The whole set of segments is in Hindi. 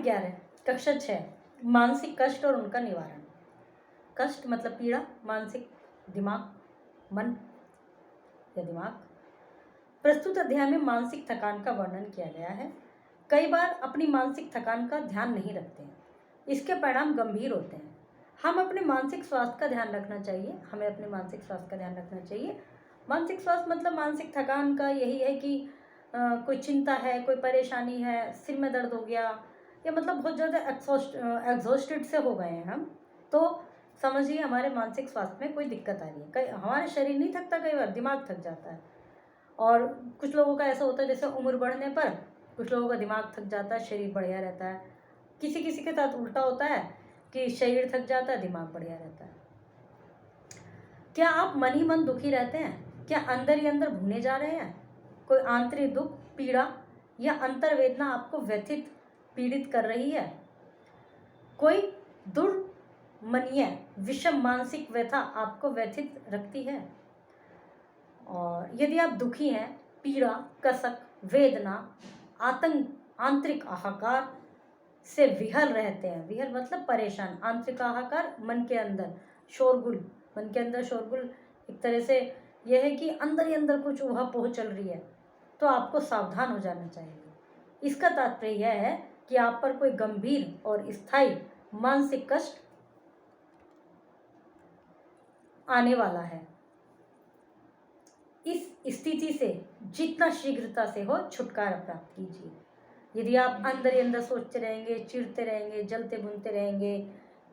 11 कक्षा 6 मानसिक कष्ट और उनका निवारण। कष्ट मतलब पीड़ा, मानसिक दिमाग, मन या दिमाग। प्रस्तुत अध्याय में मानसिक थकान का वर्णन किया गया है। कई बार अपनी मानसिक थकान का ध्यान नहीं रखते हैं, इसके परिणाम गंभीर होते हैं। हम अपने मानसिक स्वास्थ्य का ध्यान रखना चाहिए, हमें अपने मानसिक स्वास्थ्य का ध्यान रखना चाहिए। मानसिक स्वास्थ्य मतलब मानसिक थकान का यही है कि कोई चिंता है, कोई परेशानी है, सिर में दर्द हो गया, या मतलब बहुत ज़्यादा एग्जॉस्टेड से हो गए हैं हम, तो समझिए हमारे मानसिक स्वास्थ्य में कोई दिक्कत आ रही है। कई हमारा शरीर नहीं थकता, कई बार दिमाग थक जाता है। और कुछ लोगों का ऐसा होता है जैसे उम्र बढ़ने पर कुछ लोगों का दिमाग थक जाता है, शरीर बढ़िया रहता है। किसी किसी के साथ उल्टा होता है कि शरीर थक जाता है, दिमाग बढ़िया रहता है। क्या आप मन ही मन दुखी रहते हैं? क्या अंदर ही अंदर भुने जा रहे हैं? कोई आंतरिक दुख, पीड़ा या अंतर वेदना आपको व्यथित पीड़ित कर रही है? कोई दुर्मनीय विषम मानसिक व्यथा आपको व्यथित रखती है? और यदि आप दुखी हैं, पीड़ा, कसक, वेदना, आंतरिक हाहाकार से विहल रहते हैं, विहल मतलब परेशान, आंतरिक हाहाकार मन के अंदर शोरगुल, मन के अंदर शोरगुल एक तरह से यह है कि अंदर ही अंदर कुछ ऊहापोह चल रही है, तो आपको सावधान हो जाना चाहिए। इसका तात्पर्य यह है कि आप पर कोई गंभीर और स्थायी मानसिक कष्ट आने वाला है। इस स्थिति से जितना शीघ्रता से हो छुटकारा प्राप्त कीजिए। यदि आप अंदर ही अंदर सोचते रहेंगे, चिढ़ते रहेंगे, जलते भुनते रहेंगे,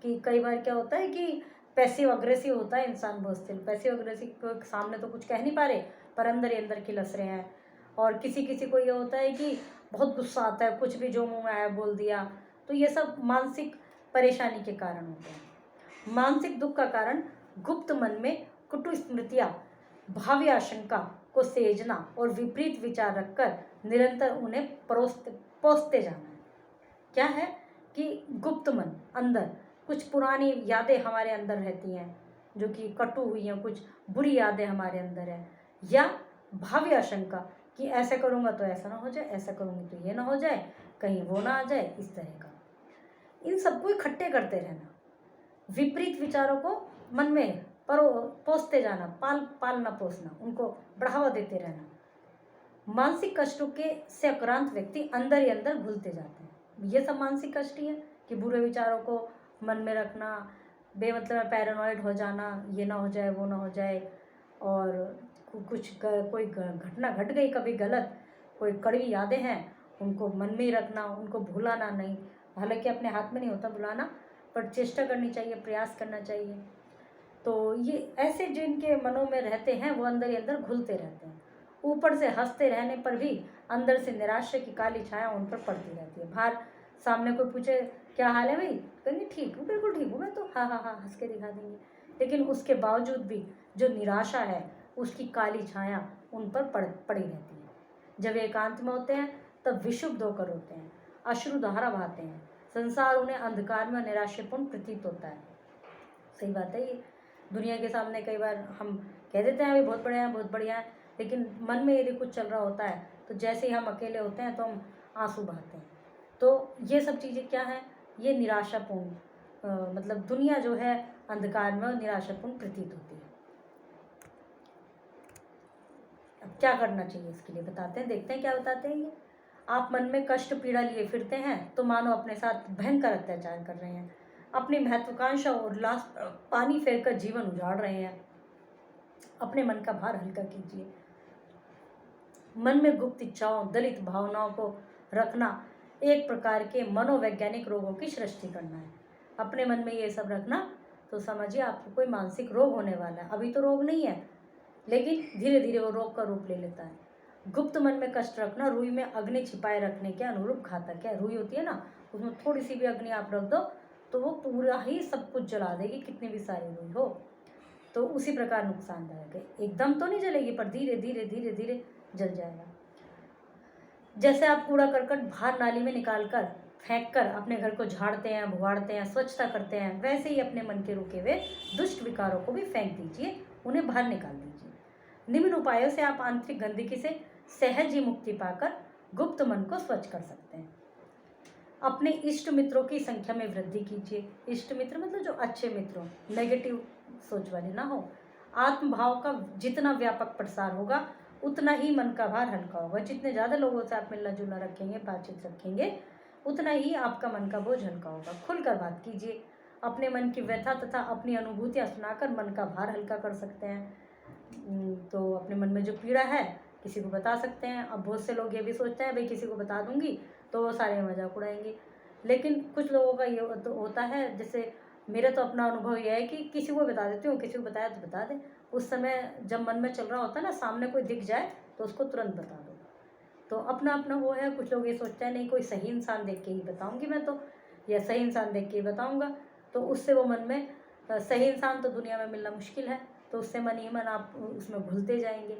कि कई बार क्या होता है कि पैसिव अग्रेसिव होता है इंसान बहुत से। पैसिव अग्रेसिव के सामने तो कुछ कह नहीं पा रहे, पर अंदर ही अंदर खिलस रहे हैं। और किसी किसी को ये होता है कि बहुत गुस्सा आता है, कुछ भी जो मुंह में आया बोल दिया। तो ये सब मानसिक परेशानी के कारण होते हैं। मानसिक दुख का कारण गुप्त मन में कुटु स्मृतियाँ, भावी आशंका को सेजना और विपरीत विचार रखकर निरंतर उन्हें पोसते जाना है। क्या है कि गुप्त मन, अंदर कुछ पुरानी यादें हमारे अंदर रहती हैं जो कि कटु हुई हैं, कुछ बुरी यादें हमारे अंदर हैं, या भावी आशंका कि ऐसा करूँगा तो ऐसा ना हो जाए, ऐसा करूँगी तो ये ना हो जाए, कहीं वो ना आ जाए, इस तरह का। इन सबको इकट्ठे करते रहना, विपरीत विचारों को मन में पोसते जाना, पालना पोसना, उनको बढ़ावा देते रहना। मानसिक कष्टों के से आक्रांत व्यक्ति अंदर ही अंदर घुलते जाते हैं। ये सब मानसिक कष्ट ही है कि बुरे विचारों को मन में रखना, बेमतलब पैरानॉइड हो जाना, ये ना हो जाए, वो ना हो जाए, और कोई घटना घट गई कभी गलत, कोई कड़वी यादें हैं, उनको मन में ही रखना, उनको भुलाना नहीं। हालांकि अपने हाथ में नहीं होता भुलाना, पर चेष्टा करनी चाहिए, प्रयास करना चाहिए। तो ये ऐसे जिनके मनों में रहते हैं वो अंदर ही अंदर घुलते रहते हैं। ऊपर से हंसते रहने पर भी अंदर से निराशा की काली छाया उन पर पड़ती रहती है। बाहर सामने कोई पूछे क्या हाल है भाई, कहेंगे ठीक हूँ, बिल्कुल ठीक हूँ मैं तो, हाँ हाँ हाँ, हंस के दिखा देंगे। लेकिन उसके बावजूद भी जो निराशा है, उसकी काली छाया उन पर पड़ी रहती है। जब एकांत में होते हैं तब विशुद्ध होकर होते हैं, अश्रुधारा बहाते हैं, संसार उन्हें अंधकार में निराशापूर्ण प्रतीत होता है। सही बात है ये। दुनिया के सामने कई बार हम कह देते हैं अभी बहुत बढ़िया है, बहुत बढ़िया है, लेकिन मन में यदि कुछ चल रहा होता है तो जैसे ही हम अकेले होते हैं तो हम आंसू बहाते हैं। तो ये सब चीज़ें क्या हैं, ये निराशापूर्ण, मतलब दुनिया जो है अंधकार में निराशापूर्ण प्रतीत होती है। अब क्या करना चाहिए इसके लिए बताते हैं, देखते हैं क्या बताते हैं ये। आप मन में कष्ट पीड़ा लिए फिरते हैं तो मानो अपने साथ भयंकर अत्याचार कर रहे हैं, अपनी महत्वाकांक्षा और उल्लास पानी फेरकर जीवन उजाड़ रहे हैं। अपने मन का भार हल्का कीजिए। मन में गुप्त इच्छाओं, दलित भावनाओं को रखना एक प्रकार के मनोवैज्ञानिक रोगों की सृष्टि करना है। अपने मन में ये सब रखना तो समझिए आपको कोई मानसिक रोग होने वाला है। अभी तो रोग नहीं है, लेकिन धीरे धीरे वो रोग का रूप ले लेता है। गुप्त मन में कष्ट रखना रुई में अग्नि छिपाए रखने के अनुरूप घातक है। रुई होती है ना, उसमें थोड़ी सी भी अग्नि आप रख दो तो वो पूरा ही सब कुछ जला देगी, कितनी भी सारी रुई हो। तो उसी प्रकार नुकसानदायक है। एकदम तो नहीं जलेगी, पर धीरे धीरे धीरे धीरे जल जाएगा। जैसे आप कूड़ा करकट बाहर नाली में निकाल कर फेंक कर अपने घर को झाड़ते हैं, भुगाड़ते हैं, स्वच्छता करते हैं, वैसे ही अपने मन के रुके हुए दुष्ट विकारों को भी फेंक दीजिए, उन्हें बाहर निकाल दीजिए। निम्न उपायों से आप आंतरिक गंदगी से सहज ही मुक्ति पाकर गुप्त मन को स्वच्छ कर सकते हैं। अपने इष्ट मित्रों की संख्या में वृद्धि कीजिए। इष्ट मित्र मतलब जो अच्छे मित्र हो, नेगेटिव सोच वाले ना हो। आत्मभाव का जितना व्यापक प्रसार होगा उतना ही मन का भार हल्का होगा। जितने ज़्यादा लोगों से आप मिलना जुलना रखेंगे, बातचीत रखेंगे, उतना ही आपका मन का बोझ हल्का होगा। खुलकर बात कीजिए। अपने मन की व्यथा तथा अपनी अनुभूतियाँ सुनाकर मन का भार हल्का कर सकते हैं। तो अपने मन में जो पीड़ा है किसी को बता सकते हैं। अब बहुत से लोग ये भी सोचते हैं भाई किसी को बता दूंगी तो वो सारे मजाक उड़ाएंगे, लेकिन कुछ लोगों का ये तो होता है, जैसे मेरा तो अपना अनुभव यह है कि किसी को बता देती हूँ, किसी को बताया तो बता दे। उस समय जब मन में चल रहा होता है ना, सामने कोई दिख जाए तो उसको तुरंत बता दो। तो अपना अपना वो है। कुछ लोग ये सोचते हैं नहीं कोई सही इंसान देख के ही बताऊंगी मैं तो, या सही इंसान देख के ही बताऊंगा, तो उससे वो मन में सही इंसान तो दुनिया में मिलना मुश्किल है, तो उससे मन ही मन आप उसमें घुलते जाएंगे।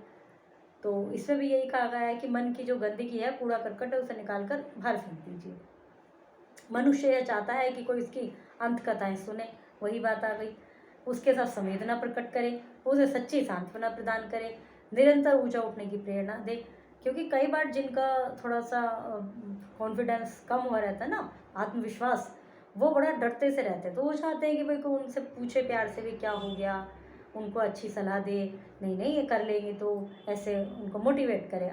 तो इसमें भी यही कहा गया है कि मन की जो गंदगी है, कूड़ा करकट है, उसे निकाल कर बाहर फेंक दीजिए। मनुष्य यह चाहता है कि कोई उसकी अंत कथाएं सुने, वही बात आ गई। उसके साथ संवेदना प्रकट करे, उसे सच्ची सांत्वना प्रदान करे, निरंतर ऊंचा उठने की प्रेरणा दे। क्योंकि कई बार जिनका थोड़ा सा कॉन्फिडेंस कम हुआ रहता है ना, आत्मविश्वास, वो बड़ा डरते से रहते हैं। तो वो चाहते हैं कि भाई कोई उनसे पूछे प्यार से भी क्या हो गया, उनको अच्छी सलाह दे, नहीं नहीं ये कर लेंगे, तो ऐसे उनको मोटिवेट करे।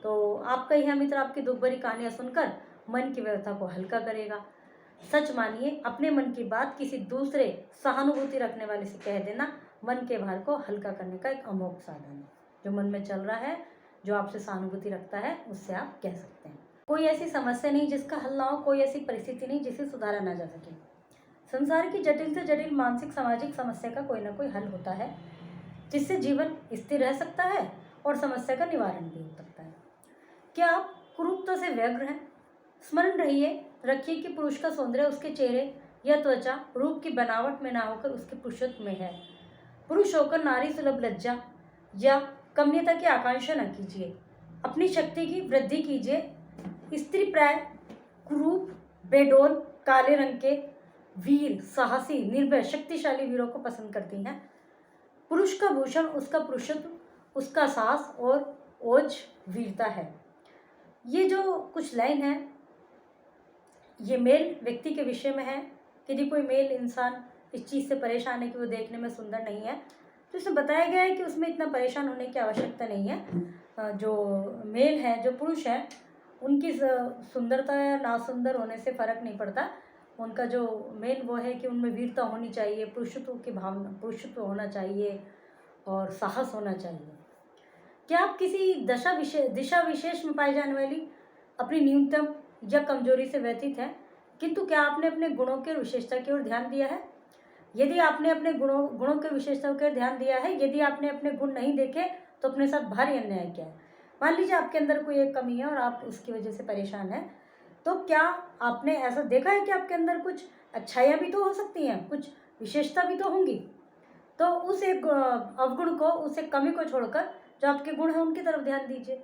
तो आपका यह मित्र आपकी दुख भरी कहानियाँ सुनकर मन की व्यथा को हल्का करेगा। सच मानिए, अपने मन की बात किसी दूसरे सहानुभूति रखने वाले से कह देना मन के भार को हल्का करने का एक अमोघ साधन है। जो मन में चल रहा है, जो आपसे सहानुभूति रखता है, उससे आप कह सकते हैं। कोई ऐसी समस्या नहीं जिसका हल ना हो, कोई ऐसी परिस्थिति नहीं जिसे सुधारा ना जा सके। संसार की जटिल से जटिल मानसिक सामाजिक समस्या का कोई ना कोई हल होता है, जिससे जीवन स्थिर रह सकता है और समस्या का निवारण भी हो सकता है। क्या आप कुरूपता से व्यग्र हैं? स्मरण रखिए कि पुरुष का सौंदर्य उसके चेहरे या त्वचा रूप की बनावट में ना होकर उसके पुरुषत्व में है। पुरुष होकर नारी सुलभ लज्जा या कम्यता की आकांक्षा न कीजिए। अपनी शक्ति की वृद्धि कीजिए। स्त्री प्राय कुरूप, बेडोल, काले रंग के वीर, साहसी, निर्भय, शक्तिशाली वीरों को पसंद करती हैं। पुरुष का भूषण उसका पुरुषत्व, उसका साहस और ओज वीरता है। ये जो कुछ लाइन है ये मेल व्यक्ति के विषय में है। यदि कोई मेल इंसान इस चीज़ से परेशान है कि वो देखने में सुंदर नहीं है, तो इसमें बताया गया है कि उसमें इतना परेशान होने की आवश्यकता नहीं है। जो मेल है, जो पुरुष है, उनकी सुंदरता या नासुंदर होने से फ़र्क नहीं पड़ता। उनका जो मेन वो है कि उनमें वीरता होनी चाहिए, पुरुषत्व की भावना, पुरुषत्व होना चाहिए और साहस होना चाहिए। क्या आप किसी दिशा विशेष में पाई जाने वाली अपनी न्यूनतम या कमजोरी से व्यथित है, किंतु क्या आपने अपने गुणों के विशेषता की ओर ध्यान दिया है? यदि आपने अपने गुणों के विशेषताओं की ओर ध्यान दिया है, यदि आपने अपने गुण नहीं देखे, तो अपने साथ भारी अन्याय किया है। मान लीजिए आपके अंदर कोई एक कमी है और आप उसकी वजह से परेशान हैं, तो क्या आपने ऐसा देखा है कि आपके अंदर कुछ अच्छाइयाँ भी तो हो सकती हैं, कुछ विशेषता भी तो होंगी? तो उस एक अवगुण को, उस एक कमी को छोड़कर जो आपके गुण हैं उनकी तरफ ध्यान दीजिए।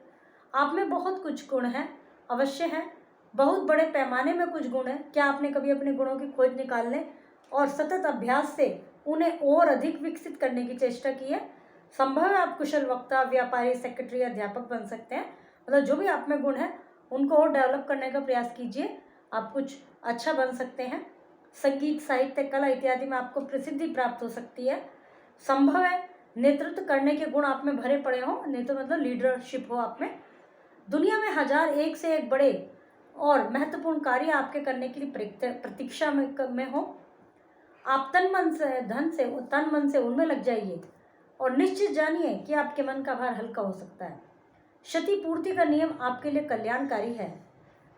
आप में बहुत कुछ गुण हैं, अवश्य हैं, बहुत बड़े पैमाने में कुछ गुण हैं। क्या आपने कभी अपने गुणों की खोज निकालने और सतत अभ्यास से उन्हें और अधिक विकसित करने की चेष्टा की है? संभव है आप कुशल वक्ता, व्यापारी, सेक्रेटरी, अध्यापक बन सकते हैं। मतलब जो भी आप में गुण है उनको और डेवलप करने का प्रयास कीजिए, आप कुछ अच्छा बन सकते हैं। संगीत, साहित्य, कला इत्यादि में आपको प्रसिद्धि प्राप्त हो सकती है। संभव है नेतृत्व करने के गुण आप में भरे पड़े हों, नेतृत्व मतलब लीडरशिप हो आप में। दुनिया में हजार एक से एक बड़े और महत्वपूर्ण कार्य आपके करने के लिए प्रतीक्षा में हो। आप तन मन से उनमें लग जाइए और निश्चित जानिए कि आपके मन का भार हल्का हो सकता है। क्षतिपूर्ति का नियम आपके लिए कल्याणकारी है।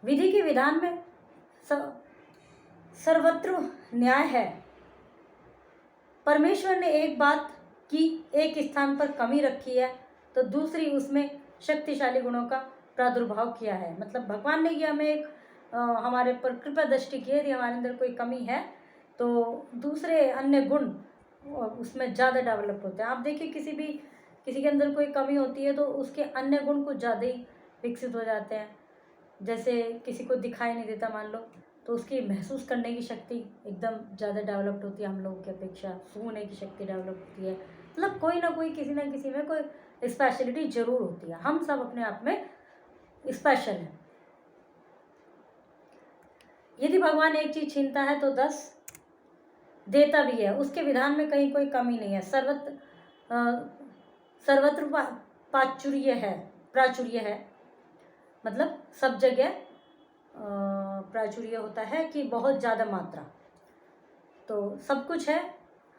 विधि के विधान में सर्वत्र न्याय है। परमेश्वर ने एक बात की एक स्थान पर कमी रखी है, तो दूसरी उसमें शक्तिशाली गुणों का प्रादुर्भाव किया है। मतलब भगवान ने ये हमें एक हमारे पर कृपा दृष्टि की है। यदि हमारे अंदर कोई कमी है तो दूसरे अन्य गुण उसमें ज़्यादा डेवलप होते हैं। आप देखिए किसी के अंदर कोई कमी होती है तो उसके अन्य गुण कुछ ज़्यादा ही विकसित हो जाते हैं। जैसे किसी को दिखाई नहीं देता मान लो, तो उसकी महसूस करने की शक्ति एकदम ज़्यादा डेवलप्ड होती है हम लोगों की अपेक्षा। सूंघने की शक्ति डेवलप होती है। मतलब कोई ना कोई किसी न किसी में कोई स्पेशलिटी जरूर होती है। हम सब अपने आप में स्पेशल हैं। यदि भगवान एक चीज़ छीनता है तो 10 देता भी है, उसके विधान में कहीं कोई कमी नहीं है। सर्वत्र प्राचुर्य है, मतलब सब जगह प्राचुर्य होता है कि बहुत ज़्यादा मात्रा, तो सब कुछ है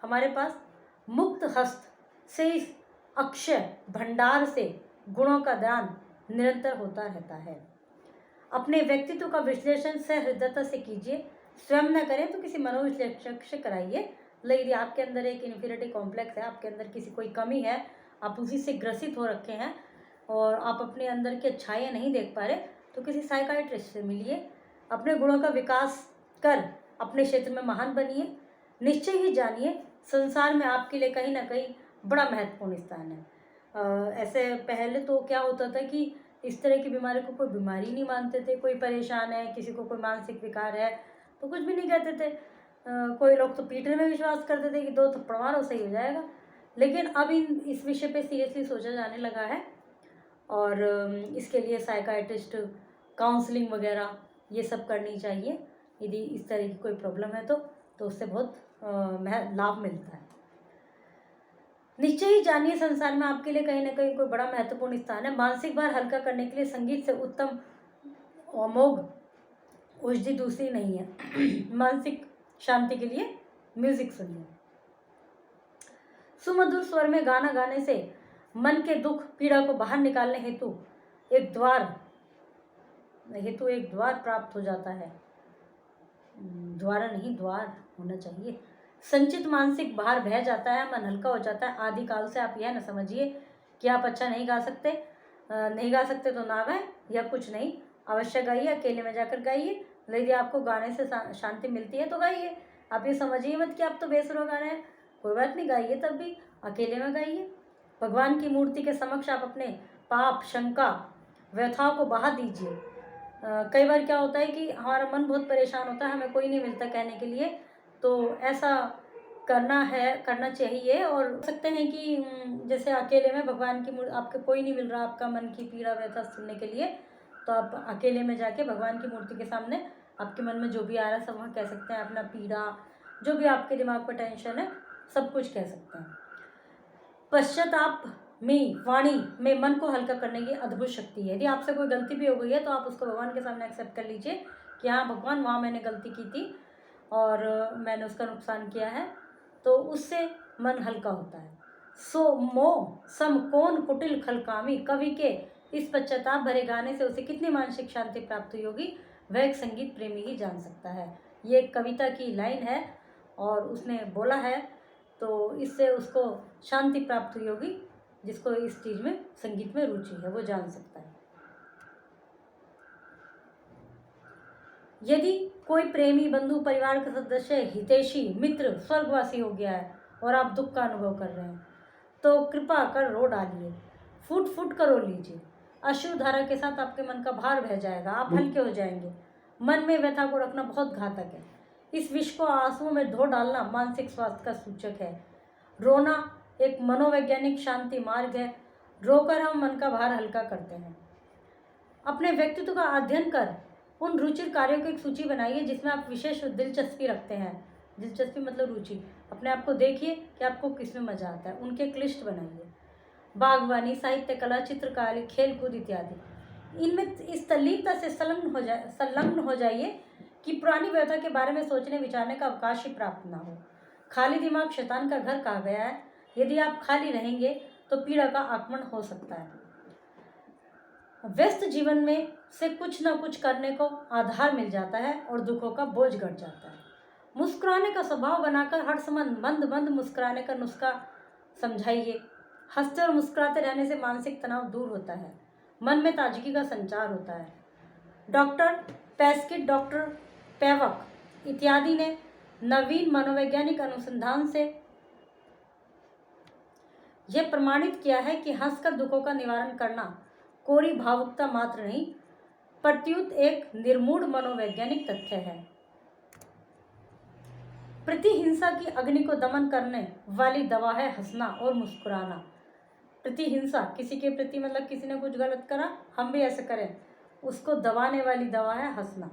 हमारे पास। मुक्त हस्त से इस अक्षय भंडार से गुणों का दान निरंतर होता रहता है। अपने व्यक्तित्व का विश्लेषण सहृदयता से कीजिए, स्वयं न करें तो किसी मनोविश्लेषक से कराइए। यदि आपके अंदर एक इन्फीरियरिटी कॉम्प्लेक्स है, आपके अंदर किसी कोई कमी है, आप उसी से ग्रसित हो रखे हैं और आप अपने अंदर की अच्छाइयाँ नहीं देख पा रहे, तो किसी साइकाइट्रिस्ट से मिलिए। अपने गुणों का विकास कर अपने क्षेत्र में महान बनिए। निश्चय ही जानिए संसार में आपके लिए कहीं ना कहीं बड़ा महत्वपूर्ण स्थान है। ऐसे पहले तो क्या होता था कि इस तरह की बीमारी को कोई बीमारी नहीं मानते थे। कोई परेशान है, किसी को कोई मानसिक विकार है तो कुछ भी नहीं कहते थे। कोई लोग तो पीटने में विश्वास करते थे कि 2 थप्पड़ मारो सही हो जाएगा। लेकिन अब इस विषय पे सीरियसली सोचा जाने लगा है और इसके लिए साइकाइट्रिस्ट, काउंसलिंग वगैरह ये सब करनी चाहिए। यदि इस तरह की कोई प्रॉब्लम है तो उससे बहुत लाभ मिलता है। निश्चय ही जानिए संसार में आपके लिए कहीं ना कहीं कोई बड़ा महत्वपूर्ण स्थान है। मानसिक भार हल्का करने के लिए संगीत से उत्तम अमोघ औषधि दूसरी नहीं है। मानसिक शांति के लिए म्यूजिक सुनिए। सुमधुर स्वर में गाना गाने से मन के दुख पीड़ा को बाहर निकालने हेतु एक द्वार प्राप्त हो जाता है। द्वारा नहीं, द्वार होना चाहिए। संचित मानसिक भार बह जाता है, मन हल्का हो जाता है। आदि काल से आप यह न समझिए कि आप अच्छा नहीं गा सकते तो ना गाएं या कुछ नहीं, अवश्य गाइए, अकेले में जाकर गाइए। यदि आपको गाने से शांति मिलती है तो गाइए। आप ये समझिए मत कि आप तो बेसुरा गा रहे हैं, कोई बात नहीं, गाइए, तब भी अकेले में गाइए। भगवान की मूर्ति के समक्ष आप अपने पाप, शंका, व्यथाओं को बहा दीजिए। कई बार क्या होता है कि हमारा मन बहुत परेशान होता है, हमें कोई नहीं मिलता कहने के लिए, तो ऐसा करना चाहिए। और हो सकते हैं कि जैसे अकेले में भगवान की आपके कोई नहीं मिल रहा आपका मन की पीड़ा व्यथा सुनने के लिए, तो आप अकेले में जाके भगवान की मूर्ति के सामने आपके मन में जो भी आ रहा है सब वहाँ कह सकते हैं। अपना पीड़ा, जो भी आपके दिमाग पर टेंशन है, सब कुछ कह सकते हैं। पश्चाताप में वाणी में मन को हल्का करने की अद्भुत शक्ति है। यदि आपसे कोई गलती भी हो गई है तो आप उसको भगवान के सामने एक्सेप्ट कर लीजिए कि हाँ भगवान, वहाँ मैंने गलती की थी और मैंने उसका नुकसान किया है, तो उससे मन हल्का होता है। सो मोह सम कौन कुटिल खलकामी, कवि के इस पश्चाताप भरे गाने से उसे कितनी मानसिक शांति प्राप्त हुई होगी, वह एक संगीत प्रेमी ही जान सकता है। ये एक कविता की लाइन है और उसने बोला है, तो इससे उसको शांति प्राप्त हुई होगी। जिसको इस चीज़ में, संगीत में रुचि है, वो जान सकता है। यदि कोई प्रेमी, बंधु, परिवार का सदस्य, हितैषी, मित्र स्वर्गवासी हो गया है और आप दुख का अनुभव कर रहे हैं, तो कृपा कर रो डालिए, फूट फूट कर रो लीजिए। अश्रु धारा के साथ आपके मन का भार बह जाएगा, आप हल्के हो जाएंगे। मन में व्यथा को रखना बहुत घातक है। इस विष को आंसुओं में धो डालना मानसिक स्वास्थ्य का सूचक है। रोना एक मनोवैज्ञानिक शांति मार्ग है। रोकर हम मन का भार हल्का करते हैं। अपने व्यक्तित्व का अध्ययन कर उन रुचिर कार्यों की एक सूची बनाइए जिसमें आप विशेष दिलचस्पी रखते हैं। दिलचस्पी मतलब रुचि। अपने आप को देखिए कि आपको किसमें मजा आता है, उनके एक लिस्ट बनाइए। बागवानी, साहित्य, कला, चित्रकारी, खेलकूद इत्यादि, इनमें इस तल्लीनता से संलग्न हो जाइए कि पुरानी व्यथा के बारे में सोचने विचारने का अवकाश ही प्राप्त ना हो। खाली दिमाग शैतान का घर कहा गया है। यदि आप खाली रहेंगे तो पीड़ा का आगमन हो सकता है। व्यस्त जीवन में से कुछ न कुछ करने को आधार मिल जाता है और दुखों का बोझ घट जाता है। मुस्कुराने का स्वभाव बनाकर हर समय मंद मंद मुस्कुराने का नुस्खा समझाइए। हंसते और मुस्कुराते रहने से मानसिक तनाव दूर होता है, मन में ताजगी का संचार होता है। डॉक्टर पेस्किट, डॉक्टर पेवक इत्यादि ने नवीन मनोवैज्ञानिक अनुसंधान से यह प्रमाणित किया है कि हंसकर दुखों का निवारण करना कोरी भावुकता मात्र नहीं, प्रत्युत एक निर्मूढ़ मनोवैज्ञानिक तथ्य है। प्रतिहिंसा की अग्नि को दमन करने वाली दवा है हंसना और मुस्कुराना। प्रतिहिंसा, किसी के प्रति मतलब किसी ने कुछ गलत करा, हम भी ऐसे करें, उसको दबाने वाली दवा है हंसना।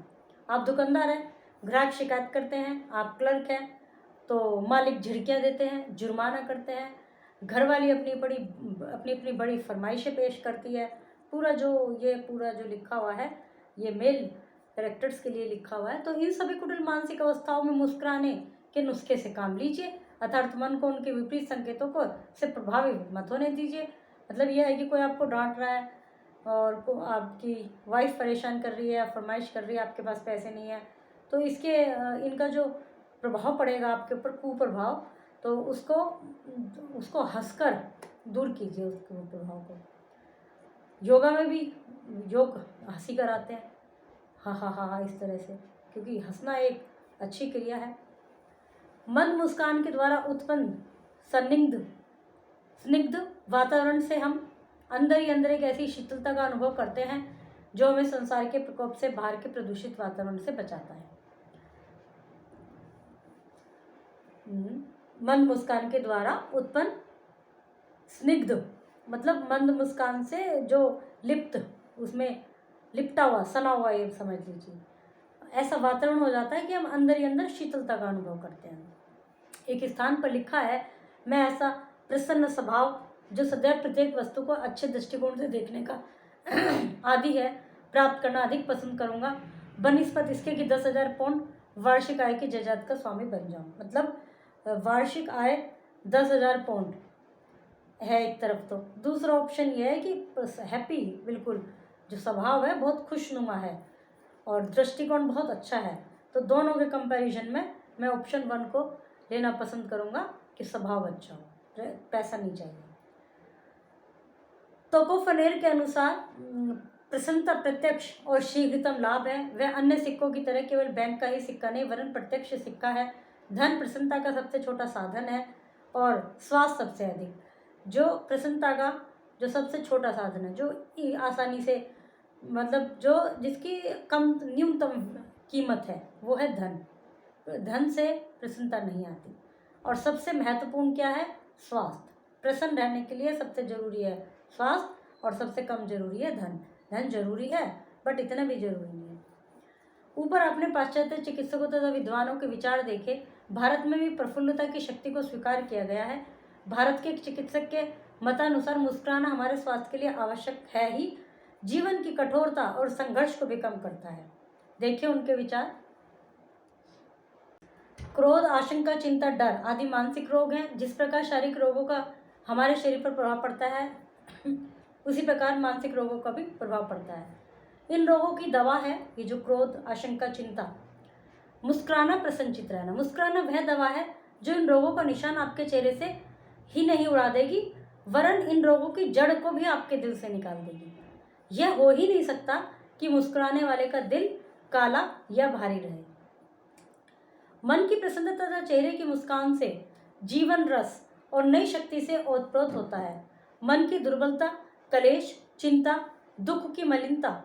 आप दुकानदार हैं, ग्राहक शिकायत करते हैं, आप क्लर्क हैं तो मालिक झिड़कियाँ देते हैं, जुर्माना करते हैं, घरवाली अपनी अपनी बड़ी फरमाइशें पेश करती है। पूरा जो लिखा हुआ है ये मेल कैरेक्टर्स के लिए लिखा हुआ है। तो इन सभी कुटिल मानसिक अवस्थाओं में मुस्कुराने के नुस्खे से काम लीजिए, अर्थात मन को उनके विपरीत संकेतों को से प्रभावित मत होने दीजिए। मतलब यह है कि कोई आपको डांट रहा है और आपकी वाइफ परेशान कर रही है, फरमाइश कर रही है, आपके पास पैसे नहीं है, तो इनका जो प्रभाव पड़ेगा आपके ऊपर, कुप्रभाव, तो उसको हंसकर दूर कीजिए उस प्रभाव को। योगा में भी योग हंसी कराते हैं, हाँ हाँ हाँ हाँ इस तरह से, क्योंकि हंसना एक अच्छी क्रिया है। मंद मुस्कान के द्वारा उत्पन्न स्निग्ध वातावरण से हम अंदर ही अंदर एक ऐसी शीतलता का अनुभव करते हैं जो हमें संसार के प्रकोप से, बाहर के प्रदूषित वातावरण से बचाता है। मंद मुस्कान के द्वारा उत्पन्न स्निग्ध मतलब मंद मुस्कान से जो उसमें लिपटा हुआ, सना हुआ, ये समझ लीजिए, ऐसा वातावरण हो जाता है कि हम अंदर ही अंदर शीतलता का अनुभव करते हैं। एक स्थान पर लिखा है, मैं ऐसा प्रसन्न स्वभाव जो सदैव प्रत्येक वस्तु को अच्छे दृष्टिकोण से देखने का आदि है प्राप्त करना अधिक पसंद करूंगा, बनिस्पत इसके कि 10,000 पाउंड वार्षिक आय की जायदाद का स्वामी बन जाऊं। मतलब वार्षिक आय 10,000 पाउंड है एक तरफ, तो दूसरा ऑप्शन ये है कि हैप्पी, बिल्कुल जो स्वभाव है बहुत खुशनुमा है और दृष्टिकोण बहुत अच्छा है। तो दोनों के कंपैरिजन में मैं ऑप्शन 1 को लेना पसंद करूंगा कि स्वभाव अच्छा हो, पैसा नहीं चाहिए। तोकोफनेर के अनुसार प्रसन्नता प्रत्यक्ष और शीघ्रतम लाभ है। वह अन्य सिक्कों की तरह केवल बैंक का ही सिक्का नहीं वरन प्रत्यक्ष सिक्का है। धन प्रसन्नता का सबसे छोटा साधन है और स्वास्थ्य सबसे अधिक। जो प्रसन्नता का जो सबसे छोटा साधन है, जो आसानी से, मतलब जो जिसकी न्यूनतम कीमत है, वो है धन। धन से प्रसन्नता नहीं आती। और सबसे महत्वपूर्ण क्या है? स्वास्थ्य। प्रसन्न रहने के लिए सबसे जरूरी है स्वास्थ्य और सबसे कम जरूरी है धन। धन जरूरी है बट इतना भी जरूरी नहीं है। ऊपर आपने पाश्चात्य चिकित्सकों तथा विद्वानों के विचार देखे। भारत में भी प्रफुल्लता की शक्ति को स्वीकार किया गया है। भारत के एक चिकित्सक के मतानुसार मुस्कुराना हमारे स्वास्थ्य के लिए आवश्यक है ही, जीवन की कठोरता और संघर्ष को भी कम करता है। देखिए उनके विचार। क्रोध, आशंका, चिंता, डर आदि मानसिक रोग हैं। जिस प्रकार शारीरिक रोगों का हमारे शरीर पर प्रभाव पड़ता है उसी प्रकार मानसिक रोगों का भी प्रभाव पड़ता है। इन रोगों की दवा है ये जो क्रोध, आशंका, चिंता। मुस्कुराना, प्रसन्नचित रहना। मुस्कुराना वह दवा है जो इन रोगों का निशान आपके चेहरे से ही नहीं उड़ा देगी वरन इन रोगों की जड़ को भी आपके दिल से निकाल देगी। यह हो ही नहीं सकता कि मुस्कुराने वाले का दिल काला या भारी रहे। मन की प्रसन्नता तथा चेहरे की मुस्कान से जीवन रस और नई शक्ति से ओतप्रोत होता है। मन की दुर्बलता, कलेश, चिंता, दुख की मलिनता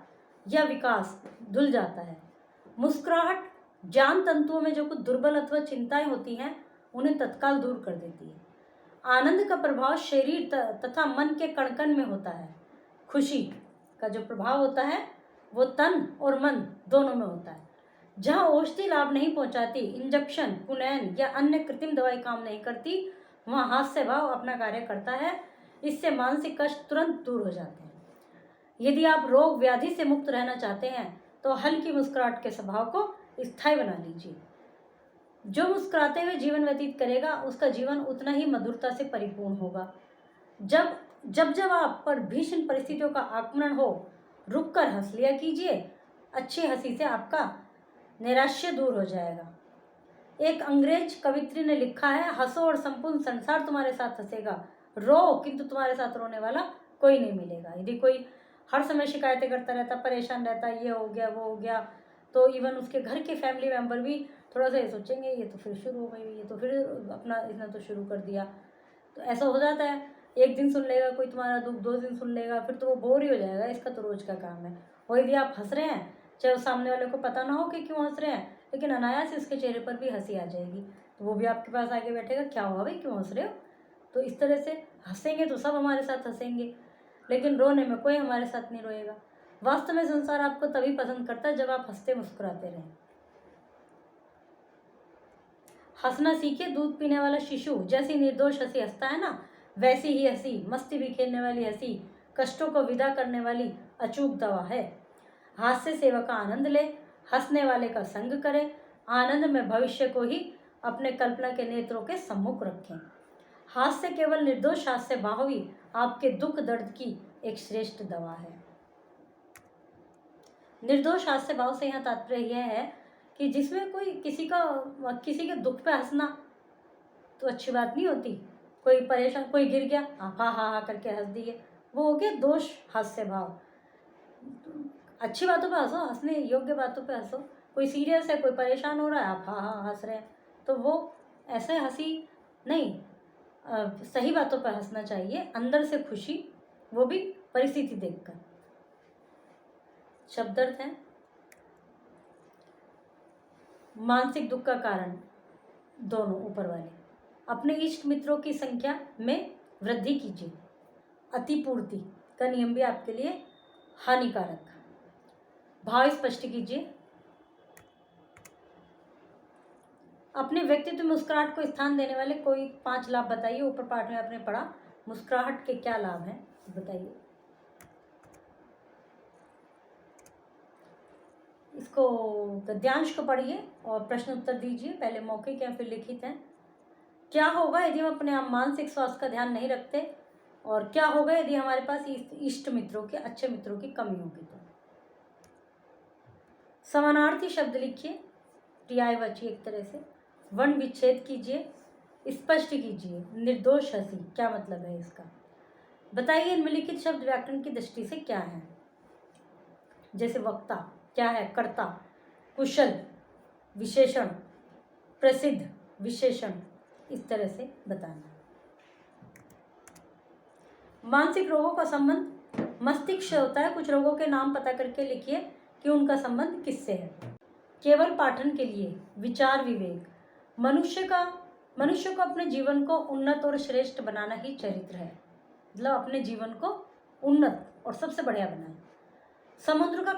या विकास धुल जाता है। मुस्कुराहट ज्ञान तंतुओं में जो कुछ दुर्बल अथवा चिंताएं होती हैं उन्हें तत्काल दूर कर देती है। आनंद का प्रभाव शरीर तथा मन के कण-कण में होता है। खुशी का जो प्रभाव होता है वो तन और मन दोनों में होता है। जहाँ औषधि लाभ नहीं पहुंचाती, इंजेक्शन, कुनैन या अन्य कृत्रिम दवाई काम नहीं करती, वहाँ हास्य भाव अपना कार्य करता है। इससे मानसिक कष्ट तुरंत दूर हो जाते हैं। यदि आप रोग व्याधि से मुक्त रहना चाहते हैं तो हल्की मुस्कुराहट के स्वभाव को स्थायी बना लीजिए। जो मुस्कुराते हुए जीवन व्यतीत करेगा उसका जीवन उतना ही मधुरता से परिपूर्ण होगा। जब आप पर भीषण परिस्थितियों का आक्रमण हो, रुककर हंस लिया कीजिए। अच्छी हंसी से आपका नैराश्य दूर हो जाएगा। एक अंग्रेज कवित्री ने लिखा है, हंसो और संपूर्ण संसार तुम्हारे साथ हंसेगा, रो किंतु तुम्हारे साथ रोने वाला कोई नहीं मिलेगा। यदि कोई हर समय शिकायतें करता रहता, परेशान रहता, ये हो गया वो हो गया, तो इवन उसके घर के फैमिली मेम्बर भी थोड़ा सा ये सोचेंगे ये तो फिर शुरू हो गई, ये तो फिर अपना इसने तो शुरू कर दिया। तो ऐसा हो जाता है। एक दिन सुन लेगा कोई तुम्हारा दुख, 2 दिन सुन लेगा, फिर तो वो बोर ही हो जाएगा। इसका तो रोज का काम है। और यदि आप हंस रहे हैं, चाहे उस सामने वाले को पता ना हो कि क्यों हंस रहे हैं, लेकिन अनायास उसके चेहरे पर भी हंसी आ जाएगी, तो वो भी आपके पास आके बैठेगा, क्या हुआ भाई, क्यों हंस रहे हो। तो इस तरह से हंसेंगे तो सब हमारे साथ हंसेंगे, लेकिन रोने में कोई हमारे साथ नहीं रोएगा। वास्तव में संसार आपको तभी पसंद करता है जब आप हंसते मुस्कुराते रहें। हंसना सीखे दूध पीने वाला शिशु। जैसी निर्दोष हंसी हंसता है ना, वैसी ही हंसी, मस्ती बिखेरने वाली हंसी, कष्टों को विदा करने वाली अचूक दवा है। हास्य सेवा का आनंद ले, हंसने वाले का संग करे, आनंद में भविष्य को ही अपने कल्पना के नेत्रों के सम्मुख रखें। हास्य केवल निर्दोष हास्य भाव ही आपके दुख दर्द की एक श्रेष्ठ दवा है। निर्दोष हास्य भाव से यहाँ तात्पर्य यह है कि जिसमें कोई किसी के दुख पे हंसना तो अच्छी बात नहीं होती। कोई परेशान, कोई गिर गया, आप हा हा हा करके हंस दिए, वो हो गया दोष हास्य भाव। अच्छी बातों पे हंसो, हंसने योग्य बातों पे हंसो। कोई सीरियस है, कोई परेशान हो रहा है, आप हा हा हंस रहे हैं, तो वो ऐसे हंसी नहीं। सही बातों पे हंसना चाहिए, अंदर से खुशी, वो भी परिस्थिति देखकर। शब्द अर्थ है मानसिक दुख का कारण दोनों ऊपर वाले। अपने इष्ट मित्रों की संख्या में वृद्धि कीजिए। अतिपूर्ति का नियम भी आपके लिए हानिकारक। भाव स्पष्ट कीजिए। अपने व्यक्तित्व में मुस्कुराहट को स्थान देने वाले कोई 5 लाभ बताइए। ऊपर पाठ में आपने पढ़ा मुस्कुराहट के क्या लाभ हैं, बताइए। इसको गद्यांश को पढ़िए और प्रश्न उत्तर दीजिए, पहले मौखिक या फिर लिखित हैं। क्या होगा यदि हम अपने मानसिक स्वास्थ्य का ध्यान नहीं रखते, और क्या होगा यदि हमारे पास इष्ट मित्रों के, अच्छे मित्रों की कमी होगी तो। समानार्थी शब्द लिखिए, पर्यायवाची एक तरह से। वर्ण विच्छेद कीजिए, स्पष्ट कीजिए। निर्दोष हंसी क्या मतलब है इसका, बताइए। इनमें लिखित शब्द व्याकरण की दृष्टि से क्या है। जैसे वक्ता क्या है, कर्ता, कुशल विशेषण, प्रसिद्ध विशेषण, इस तरह से बताना। मानसिक रोगों का संबंध मस्तिष्क से होता है। कुछ रोगों के नाम पता करके लिखिए कि उनका संबंध किससे है। केवल पाठन के लिए विचार विवेक। मनुष्य को अपने जीवन को उन्नत और श्रेष्ठ बनाना ही चरित्र है। मतलब अपने जीवन को उन्नत और सबसे बढ़िया बनाए। समुद्र का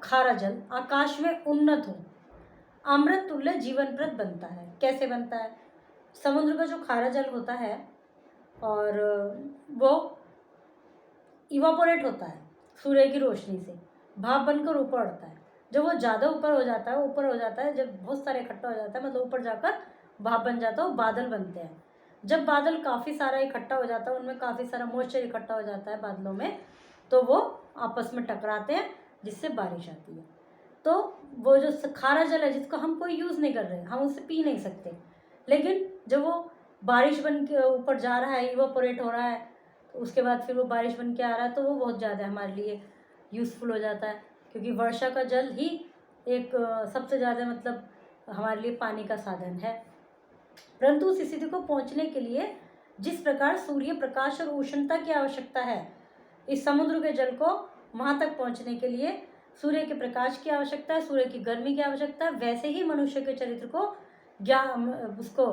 खारा जल आकाश में उन्नत हो, अमृत तुल्य जीवनप्रद बनता है। कैसे बनता है? समुद्र का जो खारा जल होता है और वो इवापोरेट होता है सूर्य की रोशनी से, भाप बनकर ऊपर उड़ता है। जब वो ज़्यादा ऊपर हो जाता है, जब बहुत सारे इकट्ठा हो जाता है, मतलब ऊपर जाकर भाप बन जाता है, वो बादल बनते हैं। जब बादल काफ़ी सारा इकट्ठा हो जाता है, उनमें काफ़ी सारा मॉइस्चर इकट्ठा हो जाता है बादलों में, तो वो आपस में टकराते हैं, जिससे बारिश आती है। तो वो जो खारा जल है जिसको हम कोई यूज़ नहीं कर रहे, हम उससे पी नहीं सकते, लेकिन जब वो बारिश बन के ऊपर जा रहा है, इवापोरेट हो रहा है, तो उसके बाद फिर वो बारिश बन के आ रहा है, तो वो बहुत ज़्यादा हमारे लिए यूज़फुल हो जाता है। क्योंकि वर्षा का जल ही एक सबसे ज़्यादा मतलब हमारे लिए पानी का साधन है। परंतु उस स्थिति को पहुंचने के लिए जिस प्रकार सूर्य प्रकाश और उष्णता की आवश्यकता है, इस समुद्र के जल को वहां तक पहुंचने के लिए सूर्य के प्रकाश की आवश्यकता है, सूर्य की गर्मी की आवश्यकता है। वैसे ही मनुष्य के चरित्र को उसको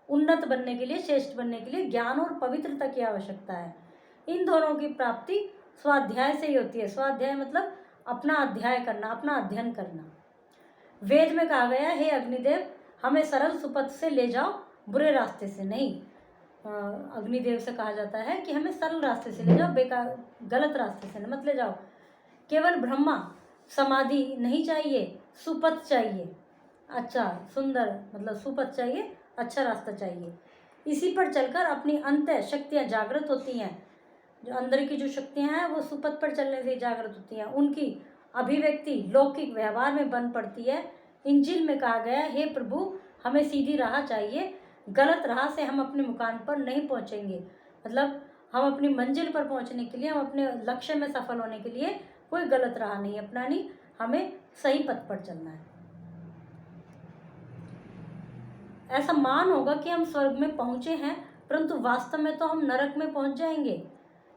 उन्नत बनने के लिए, श्रेष्ठ बनने के लिए ज्ञान और पवित्रता की आवश्यकता है। इन दोनों की प्राप्ति स्वाध्याय से ही होती है। स्वाध्याय मतलब अपना अध्याय करना, अपना अध्ययन करना। वेद में कहा गया, हे अग्निदेव हमें सरल सुपथ से ले जाओ, बुरे रास्ते से नहीं। अग्निदेव से कहा जाता है कि हमें सरल रास्ते से ले जाओ, बेकार गलत रास्ते से मत ले जाओ। केवल ब्रह्मा समाधि नहीं चाहिए, सुपथ चाहिए। अच्छा सुंदर मतलब सुपथ चाहिए, अच्छा रास्ता चाहिए। इसी पर चलकर अपनी अंतः शक्तियाँ जागृत होती हैं। जो अंदर की जो शक्तियाँ हैं वो सुपथ पर चलने से जागृत होती हैं, उनकी अभिव्यक्ति लौकिक व्यवहार में बन पड़ती है। इंजिल में कहा गया, हे प्रभु हमें सीधी राह चाहिए, गलत राह से हम अपने मुकाम पर नहीं पहुँचेंगे। मतलब हम अपनी मंजिल पर पहुँचने के लिए, हम अपने लक्ष्य में सफल होने के लिए कोई गलत राह नहीं अपनानी, हमें सही पथ पर चलना है। ऐसा मान होगा कि हम स्वर्ग में पहुँचे हैं, परंतु वास्तव में तो हम नरक में पहुँच जाएंगे।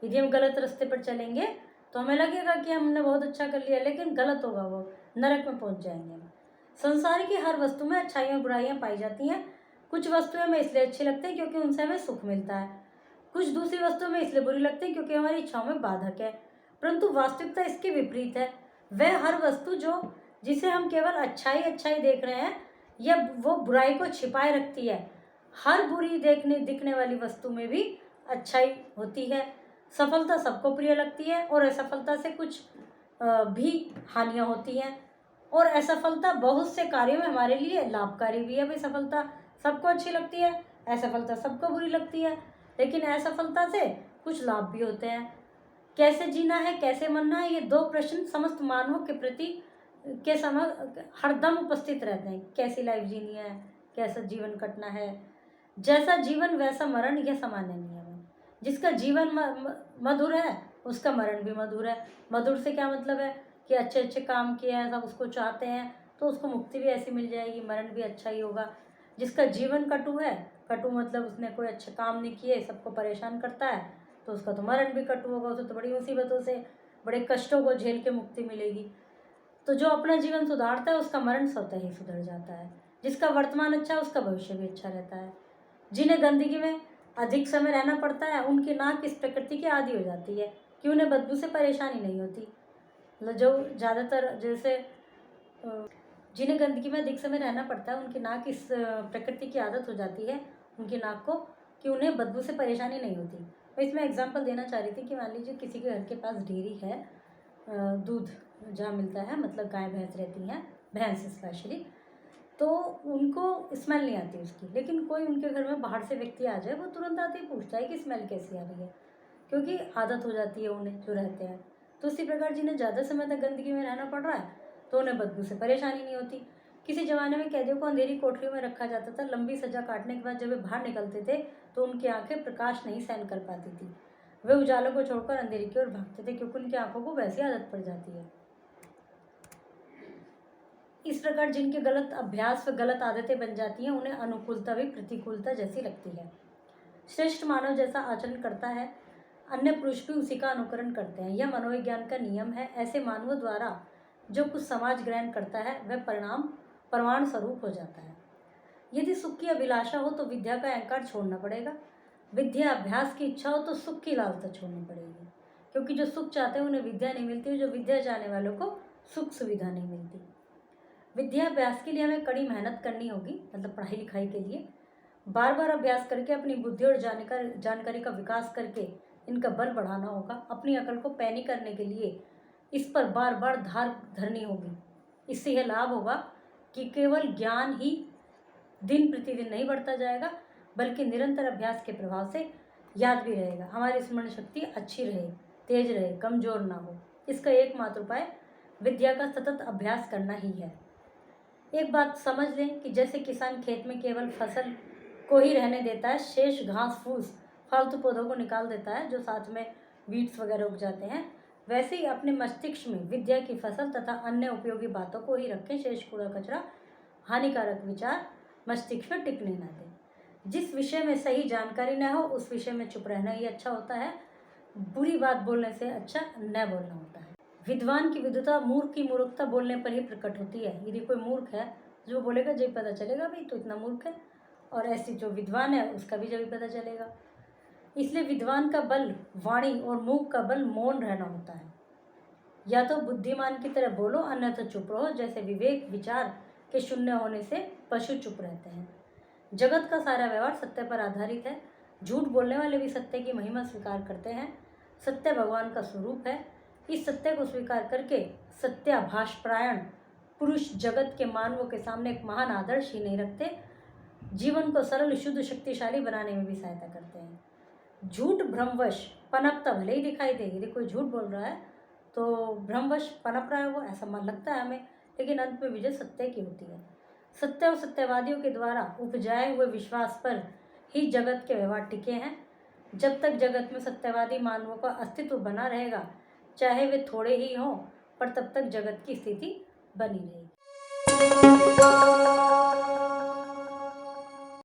यदि हम गलत रास्ते पर चलेंगे तो हमें लगेगा कि हमने बहुत अच्छा कर लिया, लेकिन गलत होगा, वो नरक में पहुँच जाएंगे हम। संसार की हर वस्तु में अच्छाइयाँ बुराइयाँ पाई जाती हैं। कुछ वस्तुएं हमें इसलिए अच्छी लगती हैं क्योंकि उनसे हमें सुख मिलता है, कुछ दूसरी वस्तुएं हमें इसलिए बुरी लगती हैं क्योंकि हमारी इच्छाओं में बाधक है। परंतु वास्तविकता इसके विपरीत है। वह हर वस्तु जिसे हम केवल अच्छाई देख रहे हैं, यह वो बुराई को छिपाए रखती है। हर बुरी दिखने वाली वस्तु में भी अच्छाई होती है। सफलता सबको प्रिय लगती है और असफलता से कुछ भी हानियाँ होती हैं, और असफलता बहुत से कार्यों में हमारे लिए लाभकारी भी है। भाई सफलता सबको अच्छी लगती है, असफलता सबको बुरी लगती है, लेकिन असफलता से कुछ लाभ भी होते हैं। कैसे जीना है, कैसे मरना है, ये दो प्रश्न समस्त मानवों के प्रति के समय हरदम उपस्थित रहते हैं। कैसी लाइफ जीनी है, कैसा जीवन कटना है, जैसा जीवन वैसा मरण, यह सामान्य नियम है। जिसका जीवन मधुर है उसका मरण भी मधुर है। मधुर से क्या मतलब है कि अच्छे अच्छे काम किए हैं, सब उसको चाहते हैं, तो उसको मुक्ति भी ऐसी मिल जाएगी, मरण भी अच्छा ही होगा। जिसका जीवन कटु है, कटु मतलब उसने कोई अच्छे काम नहीं किए, सबको परेशान करता है, तो उसका तो मरण भी कटु होगा। उसे तो बड़ी मुसीबतों से, बड़े कष्टों को झेल के मुक्ति मिलेगी। तो जो अपना जीवन सुधारता है उसका मरण स्वतः ही सुधर जाता है। जिसका वर्तमान अच्छा है उसका भविष्य भी अच्छा रहता है। जिन्हें गंदगी में अधिक समय रहना पड़ता है उनकी नाक इस प्रकृति की आदी हो जाती है कि उन्हें बदबू से परेशानी नहीं होती। जो ज़्यादातर जैसे जिन्हें गंदगी में अधिक समय रहना पड़ता है उनकी नाक इस प्रकृति की आदत हो जाती है उनकी नाक को, कि उन्हें बदबू से परेशानी नहीं होती। मैं इसमें एग्जांपल देना चाह रही थी कि मान लीजिए किसी के घर के पास डेयरी है, दूध जहाँ मिलता है, मतलब गाय भैंस रहती हैं, भैंस स्पेशली, तो उनको स्मेल नहीं आती उसकी। लेकिन कोई उनके घर में बाहर से व्यक्ति आ जाए, वो तुरंत आते ही पूछता है कि स्मेल कैसी आ रही है, क्योंकि आदत हो जाती है उन्हें जो रहते हैं। तो उसी प्रकार जिन्हें ज़्यादा समय तक गंदगी में रहना पड़ रहा है तो उन्हें बदबू से परेशानी नहीं होती। किसी ज़माने में कैदियों को अंधेरी कोठरियों में रखा जाता था। लंबी सजा काटने के बाद जब वे बाहर निकलते थे तो उनकी आंखें प्रकाश नहीं सहन कर पाती थी। वे उजालों को छोड़कर अंधेरी की ओर भागते थे, क्योंकि उनकी आंखों को वैसी आदत पड़ जाती है। इस प्रकार जिनके गलत अभ्यास व गलत आदतें बन जाती हैं उन्हें अनुकूलता भी प्रतिकूलता जैसी लगती है। श्रेष्ठ मानव जैसा आचरण करता है, अन्य पुरुष भी उसी का अनुकरण करते हैं। यह मनोविज्ञान का नियम है। ऐसे मानवों द्वारा जो कुछ समाज ग्रहण करता है वह प्रमाण स्वरूप हो जाता है। यदि सुख की अभिलाषा हो तो विद्या का अहंकार छोड़ना पड़ेगा। विद्या अभ्यास की इच्छा हो तो सुख की लालसा छोड़नी पड़ेगी, क्योंकि जो सुख चाहते हैं उन्हें विद्या नहीं मिलती, जो विद्या चाहने वालों को सुख सुविधा नहीं मिलती। विद्या अभ्यास के लिए हमें कड़ी मेहनत करनी होगी, मतलब पढ़ाई लिखाई के लिए बार बार अभ्यास करके अपनी बुद्धि और जानकारी का विकास करके इनका बल बढ़ाना होगा। अपनी अकल को पैनी करने के लिए इस पर बार बार धार धरनी होगी। इससे यह लाभ होगा कि केवल ज्ञान ही दिन प्रतिदिन नहीं बढ़ता जाएगा, बल्कि निरंतर अभ्यास के प्रभाव से याद भी रहेगा। हमारी स्मरण शक्ति अच्छी रहे, तेज रहे, कमजोर ना हो। इसका एकमात्र उपाय विद्या का सतत अभ्यास करना ही है। एक बात समझ लें कि जैसे किसान खेत में केवल फसल को ही रहने देता है, शेष घास फूस फालतू पौधों को निकाल देता है जो साथ में वीड्स वगैरह उग जाते हैं, वैसे ही अपने मस्तिष्क में विद्या की फसल तथा अन्य उपयोगी बातों को ही रखें। शेष कूड़ा कचरा, हानिकारक विचार मस्तिष्क में टिकने न दें। जिस विषय में सही जानकारी न हो उस विषय में चुप रहना ही अच्छा होता है। बुरी बात बोलने से अच्छा न बोलना होता है। विद्वान की विद्वता मूर्ख की मूर्खता बोलने पर ही प्रकट होती है। यदि कोई मूर्ख है जो बोलेगा जब पता चलेगा भाई तो इतना मूर्ख है, और ऐसी जो विद्वान है उसका भी जब पता चलेगा। इसलिए विद्वान का बल वाणी और मूक का बल मौन रहना होता है। या तो बुद्धिमान की तरह बोलो, अन्यथा चुप रहो। जैसे विवेक विचार के शून्य होने से पशु चुप रहते हैं। जगत का सारा व्यवहार सत्य पर आधारित है। झूठ बोलने वाले भी सत्य की महिमा स्वीकार करते हैं। सत्य भगवान का स्वरूप है। इस सत्य को स्वीकार करके सत्याभाषपरायण पुरुष जगत के मानवों के सामने एक महान आदर्श ही नहीं रखते, जीवन को सरल शुद्ध शक्तिशाली बनाने में भी सहायता करते हैं। झूठ भ्रमवश पनपता भले ही दिखाई दे, यदि कोई झूठ बोल रहा है तो भ्रमवश पनप रहा है वो, ऐसा मन लगता है हमें, लेकिन अंत में विजय सत्य की होती है। सत्य और सत्यवादियों के द्वारा उपजाए हुए विश्वास पर ही जगत के व्यवहार टिके हैं। जब तक जगत में सत्यवादी मानवों का अस्तित्व बना रहेगा, चाहे वे थोड़े ही हों, पर तब तक जगत की स्थिति बनी रहेगी।